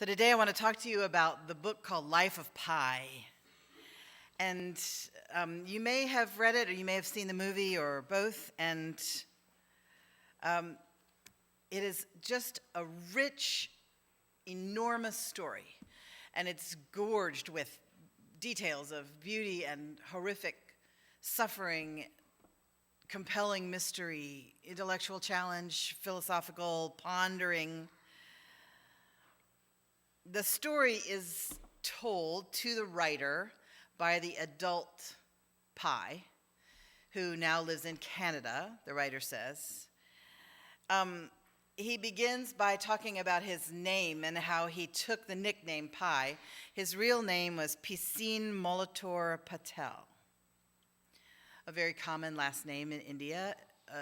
So today I want to talk to you about the book called Life of Pi. And you may have read it or you may have seen the movie or both. And it is just a rich, enormous story. And it's gorged with details of beauty and horrific suffering, compelling mystery, intellectual challenge, philosophical pondering. The story is told to the writer by the adult Pi, who now lives in Canada, the writer says. He begins by talking about his name and how he took the nickname Pi. His real name was Piscine Molitor Patel, a very common last name in India.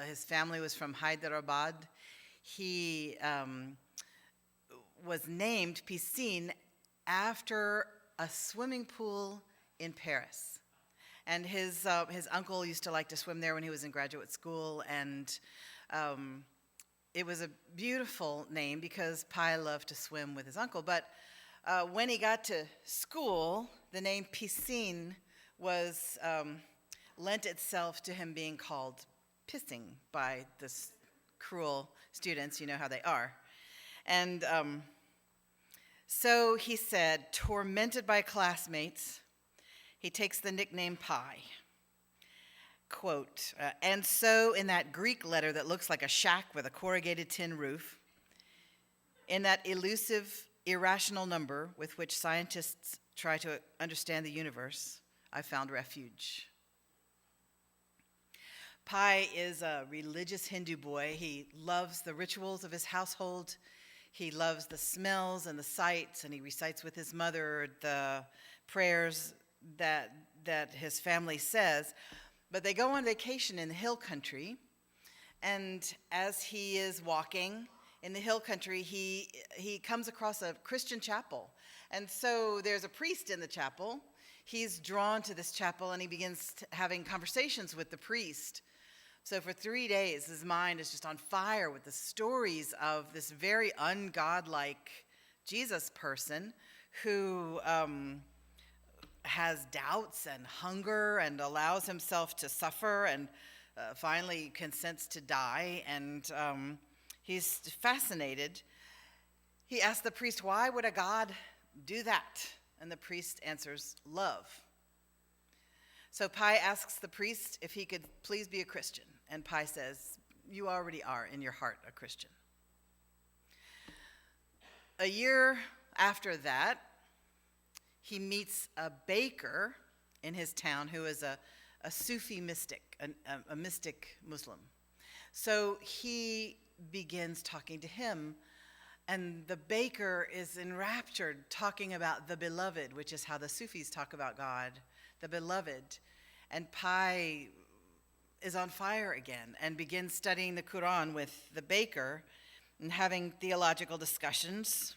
His family was from Hyderabad. He was named Piscine after a swimming pool in Paris. And his uncle used to like to swim there when he was in graduate school, and it was a beautiful name because Pi loved to swim with his uncle. But when he got to school, the name Piscine was lent itself to him being called pissing by the cruel students. You know how they are. And so he said, tormented by classmates, he takes the nickname Pi. Quote, and so in that Greek letter that looks like a shack with a corrugated tin roof, in that elusive, irrational number with which scientists try to understand the universe, I found refuge. Pi is a religious Hindu boy. He loves the rituals of his household. He loves the smells and the sights, and he recites with his mother the prayers that his family says. But they go on vacation in the hill country, and as he is walking in the hill country, he comes across a Christian chapel. And so there's a priest in the chapel. He's drawn to this chapel, and he begins having conversations with the priest. So for 3 days, his mind is just on fire with the stories of this very ungodlike Jesus person who has doubts and hunger and allows himself to suffer and finally consents to die. And he's fascinated. He asks the priest, why would a God do that? And the priest answers, love. So Pi asks the priest if he could please be a Christian. And Pi says, you already are in your heart a Christian. A year after that, he meets a baker in his town who is a Sufi mystic, a mystic Muslim. So he begins talking to him, and the baker is enraptured, talking about the beloved, which is how the Sufis talk about God, the beloved. And Pi is on fire again and begins studying the Quran with the baker and having theological discussions.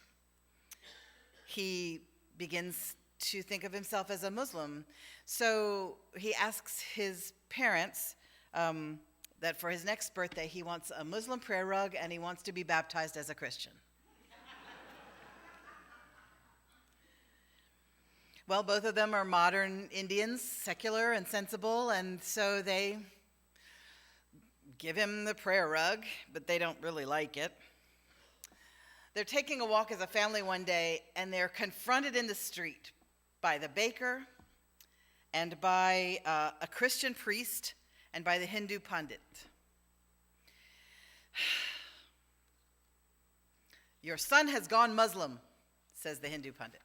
He begins to think of himself as a Muslim. So he asks his parents that for his next birthday, he wants a Muslim prayer rug and he wants to be baptized as a Christian. Well, both of them are modern Indians, secular and sensible, and so they give him the prayer rug, but they don't really like it. They're taking a walk as a family one day, and they're confronted in the street by the baker and by a Christian priest and by the Hindu pundit. Your son has gone Muslim, says the Hindu pundit.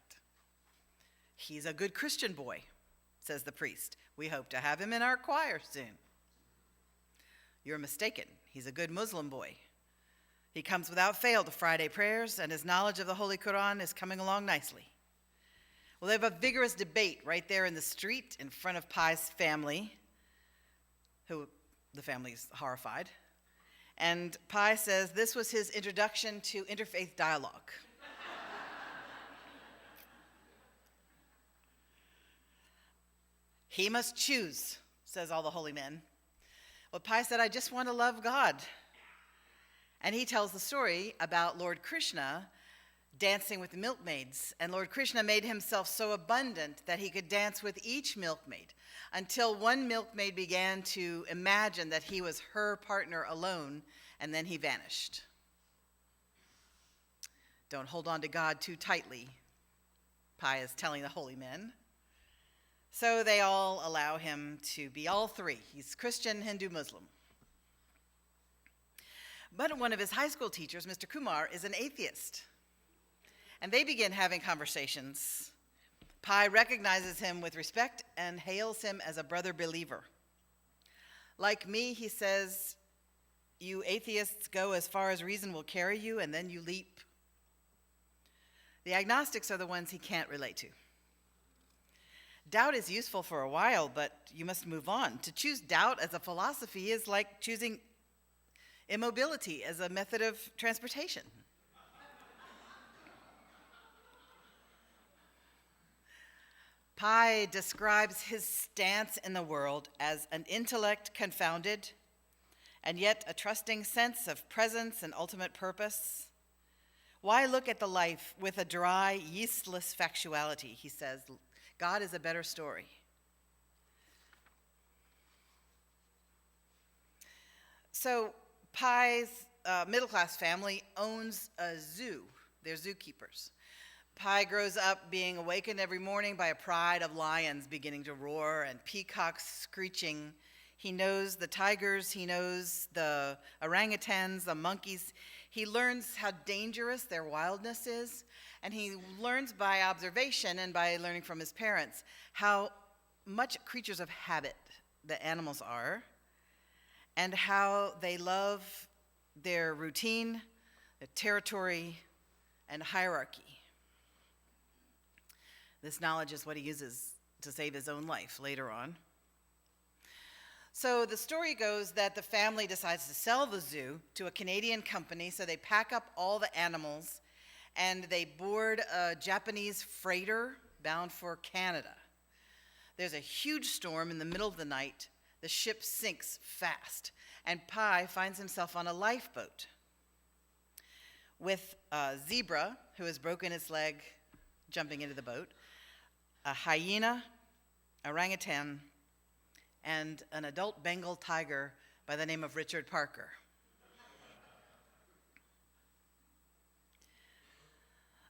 He's a good Christian boy, says the priest. We hope to have him in our choir soon. You're mistaken. He's a good Muslim boy. He comes without fail to Friday prayers, and his knowledge of the Holy Quran is coming along nicely. Well, they have a vigorous debate right there in the street in front of Pi's family, who the family's horrified. And Pi says this was his introduction to interfaith dialogue. He must choose, says all the holy men. Well, Pi said, I just want to love God. And he tells the story about Lord Krishna dancing with the milkmaids. And Lord Krishna made himself so abundant that he could dance with each milkmaid until one milkmaid began to imagine that he was her partner alone, and then he vanished. Don't hold on to God too tightly, Pai is telling the holy men. So they all allow him to be all three. He's Christian, Hindu, Muslim. But one of his high school teachers, Mr. Kumar, is an atheist. And they begin having conversations. Pai recognizes him with respect and hails him as a brother believer. Like me, he says, you atheists go as far as reason will carry you, and then you leap. The agnostics are the ones he can't relate to. Doubt is useful for a while, but you must move on. To choose doubt as a philosophy is like choosing immobility as a method of transportation. Pai describes his stance in the world as an intellect confounded, and yet a trusting sense of presence and ultimate purpose. Why look at the life with a dry, yeastless factuality, he says. God is a better story. So Pai's middle-class family owns a zoo. They're zookeepers. Pai grows up being awakened every morning by a pride of lions beginning to roar and peacocks screeching. He knows the tigers, he knows the orangutans, the monkeys. He learns how dangerous their wildness is, and he learns by observation and by learning from his parents how much creatures of habit the animals are, and how they love their routine, their territory, and hierarchy. This knowledge is what he uses to save his own life later on. So the story goes that the family decides to sell the zoo to a Canadian company, so they pack up all the animals and they board a Japanese freighter bound for Canada. There's a huge storm in the middle of the night. The ship sinks fast, and Pai finds himself on a lifeboat with a zebra who has broken its leg jumping into the boat, a hyena, orangutan, and an adult Bengal tiger by the name of Richard Parker.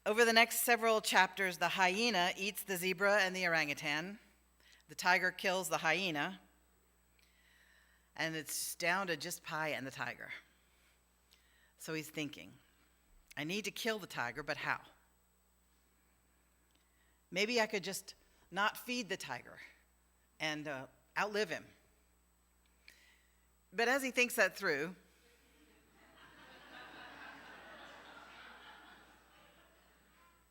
Over the next several chapters, the hyena eats the zebra and the orangutan. The tiger kills the hyena, and it's down to just Pai and the tiger. So he's thinking, I need to kill the tiger, but how? Maybe I could just not feed the tiger and outlive him. But as he thinks that through,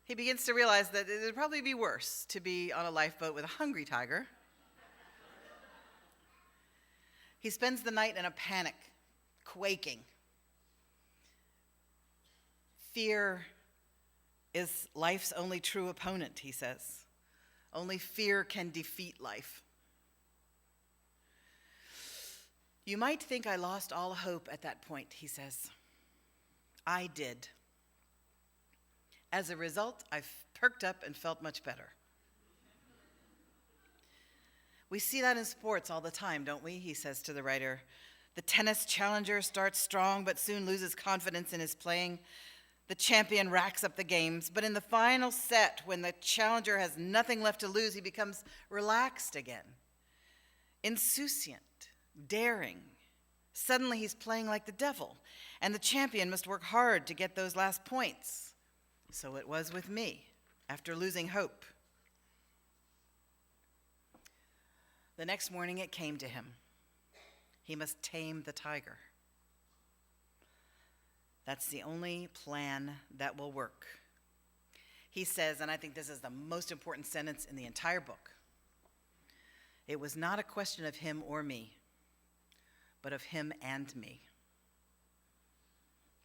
he begins to realize that it would probably be worse to be on a lifeboat with a hungry tiger. He spends the night in a panic, quaking. Fear is life's only true opponent, he says. Only fear can defeat life. You might think I lost all hope at that point, he says. I did. As a result, I've perked up and felt much better. We see that in sports all the time, don't we? He says to the writer. The tennis challenger starts strong but soon loses confidence in his playing. The champion racks up the games, but in the final set, when the challenger has nothing left to lose, he becomes relaxed again, insouciant, daring. Suddenly he's playing like the devil, and the champion must work hard to get those last points. So it was with me, after losing hope. The next morning it came to him. He must tame the tiger. That's the only plan that will work. He says, and I think this is the most important sentence in the entire book, it was not a question of him or me, but of him and me.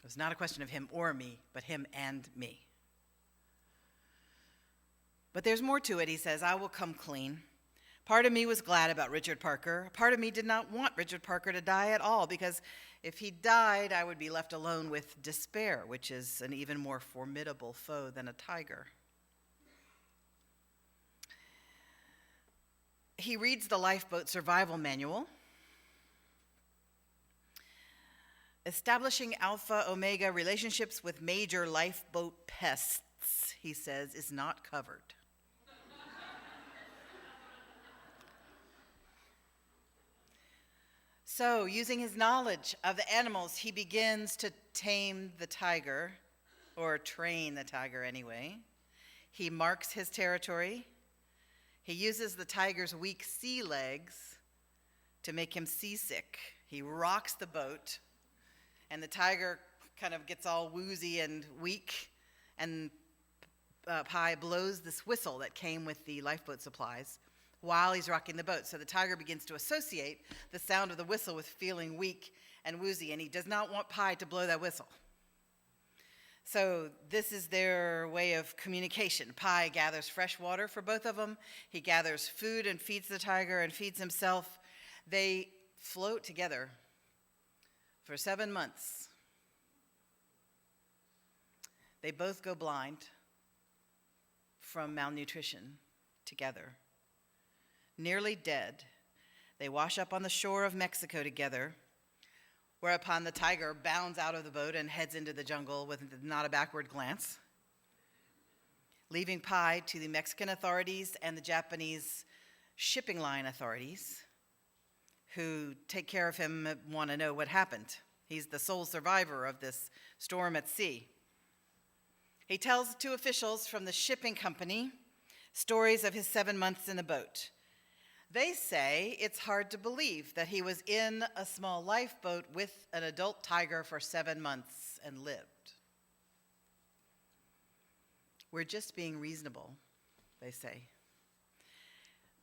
It was not a question of him or me, but him and me. But there's more to it, he says. I will come clean. Part of me was glad about Richard Parker. Part of me did not want Richard Parker to die at all, because if he died, I would be left alone with despair, which is an even more formidable foe than a tiger. He reads the lifeboat survival manual. Establishing alpha-omega relationships with major lifeboat pests, he says, is not covered. So, using his knowledge of the animals, he begins to tame the tiger, or train the tiger anyway. He marks his territory. He uses the tiger's weak sea legs to make him seasick. He rocks the boat, and the tiger kind of gets all woozy and weak, and Pi blows this whistle that came with the lifeboat supplies while he's rocking the boat. So the tiger begins to associate the sound of the whistle with feeling weak and woozy, and he does not want Pi to blow that whistle. So this is their way of communication. Pi gathers fresh water for both of them. He gathers food and feeds the tiger and feeds himself. They float together for 7 months. They both go blind from malnutrition together. Nearly dead, they wash up on the shore of Mexico together, whereupon the tiger bounds out of the boat and heads into the jungle with not a backward glance, leaving Pi to the Mexican authorities and the Japanese shipping line authorities, who take care of him and want to know what happened. He's the sole survivor of this storm at sea. He tells 2 officials from the shipping company stories of his 7 months in the boat. They say it's hard to believe that he was in a small lifeboat with an adult tiger for 7 months and lived. We're just being reasonable, they say.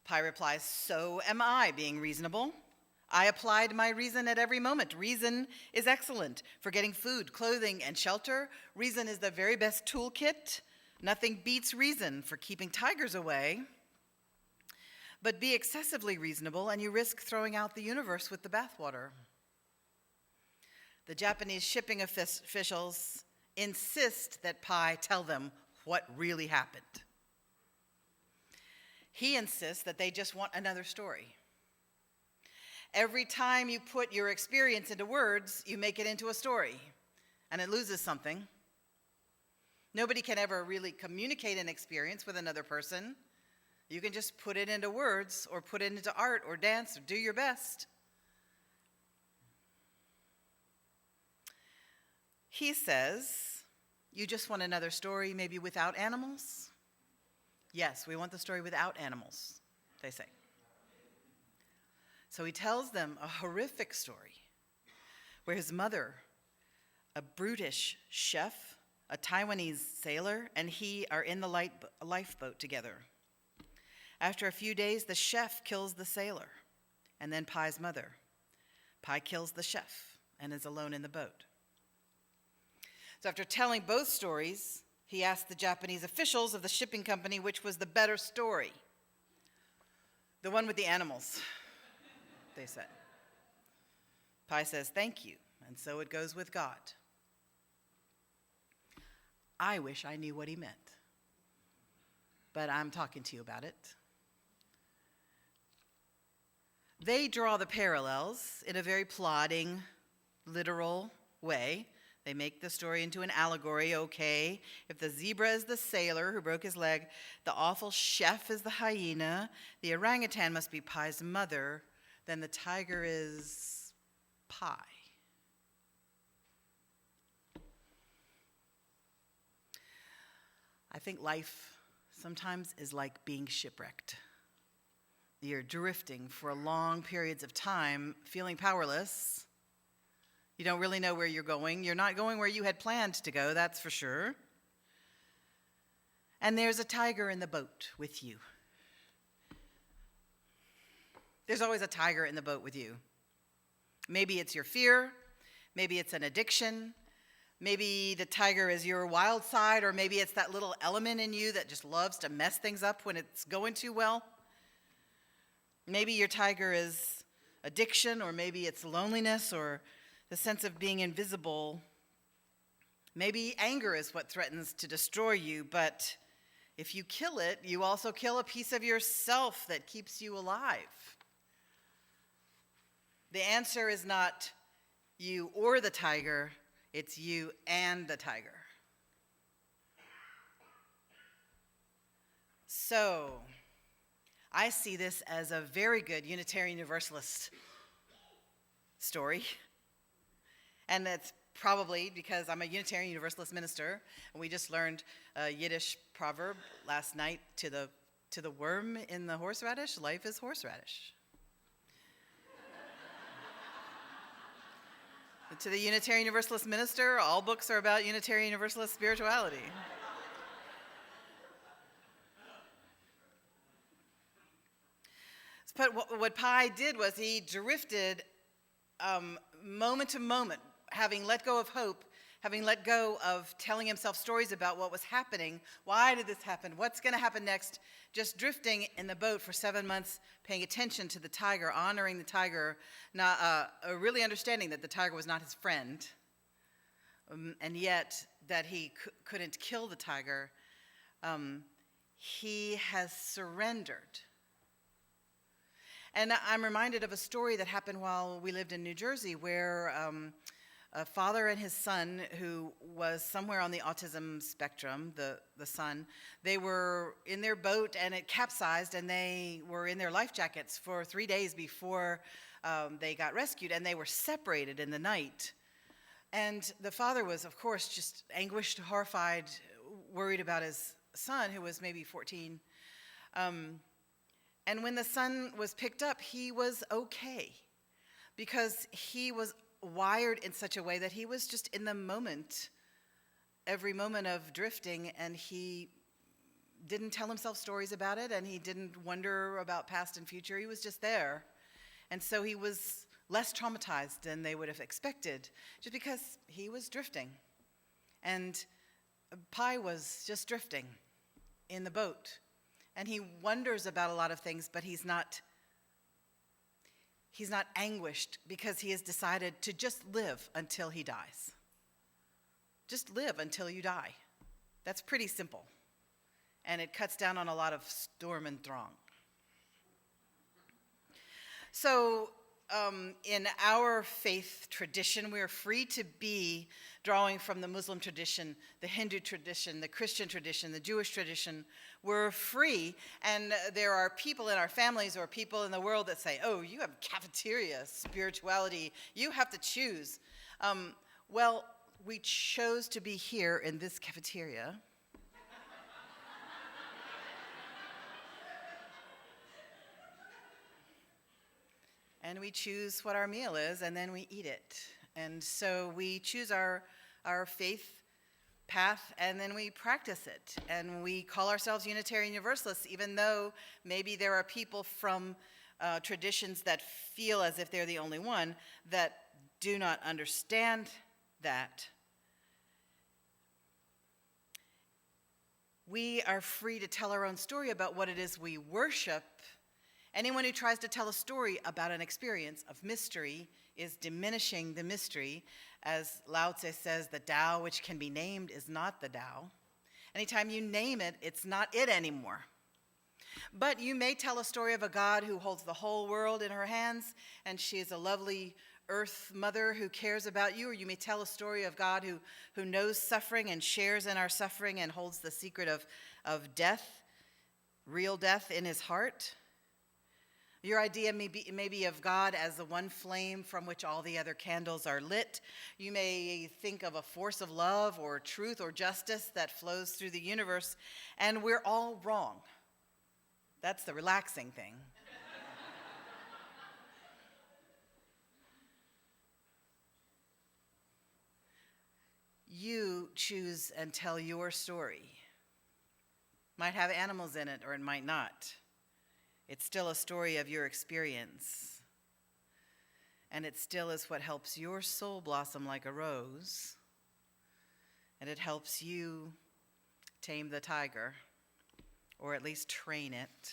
Pi replies, so am I being reasonable. I applied my reason at every moment. Reason is excellent for getting food, clothing, and shelter. Reason is the very best toolkit. Nothing beats reason for keeping tigers away. But be excessively reasonable, and you risk throwing out the universe with the bathwater. The Japanese shipping officials insist that Pi tell them what really happened. He insists that they just want another story. Every time you put your experience into words, you make it into a story, and it loses something. Nobody can ever really communicate an experience with another person. You can just put it into words, or put it into art, or dance, or do your best. He says, you just want another story, maybe without animals? Yes, we want the story without animals, they say. So he tells them a horrific story where his mother, a brutish chef, a Taiwanese sailor, and he are in the lifeboat together. After a few days, the chef kills the sailor, and then Pi's mother. Pi kills the chef and is alone in the boat. So after telling both stories, he asked the Japanese officials of the shipping company which was the better story. The one with the animals, they said. Pi says, thank you, and so it goes with God. I wish I knew what he meant, but I'm talking to you about it. They draw the parallels in a very plodding, literal way. They make the story into an allegory, okay. If the zebra is the sailor who broke his leg, the awful chef is the hyena, the orangutan must be Pi's mother, then the tiger is Pi. I think life sometimes is like being shipwrecked. You're drifting for long periods of time, feeling powerless. You don't really know where you're going. You're not going where you had planned to go, that's for sure. And there's a tiger in the boat with you. There's always a tiger in the boat with you. Maybe it's your fear. Maybe it's an addiction. Maybe the tiger is your wild side, or maybe it's that little element in you that just loves to mess things up when it's going too well. Maybe your tiger is addiction, or maybe it's loneliness, or the sense of being invisible. Maybe anger is what threatens to destroy you, but if you kill it, you also kill a piece of yourself that keeps you alive. The answer is not you or the tiger, it's you and the tiger. So, I see this as a very good Unitarian Universalist story. And that's probably because I'm a Unitarian Universalist minister, and we just learned a Yiddish proverb last night, to the worm in the horseradish, life is horseradish. To the Unitarian Universalist minister, all books are about Unitarian Universalist spirituality. But what Pi did was he drifted moment to moment, having let go of hope, having let go of telling himself stories about what was happening. Why did this happen? What's going to happen next? Just drifting in the boat for 7 months, paying attention to the tiger, honoring the tiger, really understanding that the tiger was not his friend, and yet that he couldn't kill the tiger. He has surrendered. And I'm reminded of a story that happened while we lived in New Jersey, where a father and his son, who was somewhere on the autism spectrum, the son, they were in their boat and it capsized, and they were in their life jackets for 3 days before they got rescued, and they were separated in the night. And the father was, of course, just anguished, horrified, worried about his son, who was maybe 14. And when the son was picked up, he was okay, because he was wired in such a way that he was just in the moment, every moment of drifting, and he didn't tell himself stories about it, and he didn't wonder about past and future. He was just there. And so he was less traumatized than they would have expected, just because he was drifting. And Pi was just drifting in the boat. And he wonders about a lot of things, but he's not anguished, because he has decided to just live until he dies. Just live until you die. That's pretty simple. And it cuts down on a lot of storm and throng. So, in our faith tradition, we are free to be drawing from the Muslim tradition, the Hindu tradition, the Christian tradition, the Jewish tradition. We're free, and there are people in our families or people in the world that say, oh, you have cafeteria spirituality, you have to choose. Well, we chose to be here in this cafeteria. And we choose what our meal is, and then we eat it. And so we choose our faith path, and then we practice it. And we call ourselves Unitarian Universalists, even though maybe there are people from traditions that feel as if they're the only one, that do not understand that. We are free to tell our own story about what it is we worship. Anyone who tries to tell a story about an experience of mystery is diminishing the mystery. As Lao Tse says, the Tao which can be named is not the Tao. Anytime you name it, it's not it anymore. But you may tell a story of a God who holds the whole world in her hands, and she is a lovely earth mother who cares about you. Or you may tell a story of God who knows suffering and shares in our suffering and holds the secret of death, real death, in his heart. Your idea may be of God as the one flame from which all the other candles are lit. You may think of a force of love or truth or justice that flows through the universe, and we're all wrong. That's the relaxing thing. You choose and tell your story. Might have animals in it, or it might not. It's still a story of your experience. And it still is what helps your soul blossom like a rose. And it helps you tame the tiger, or at least train it.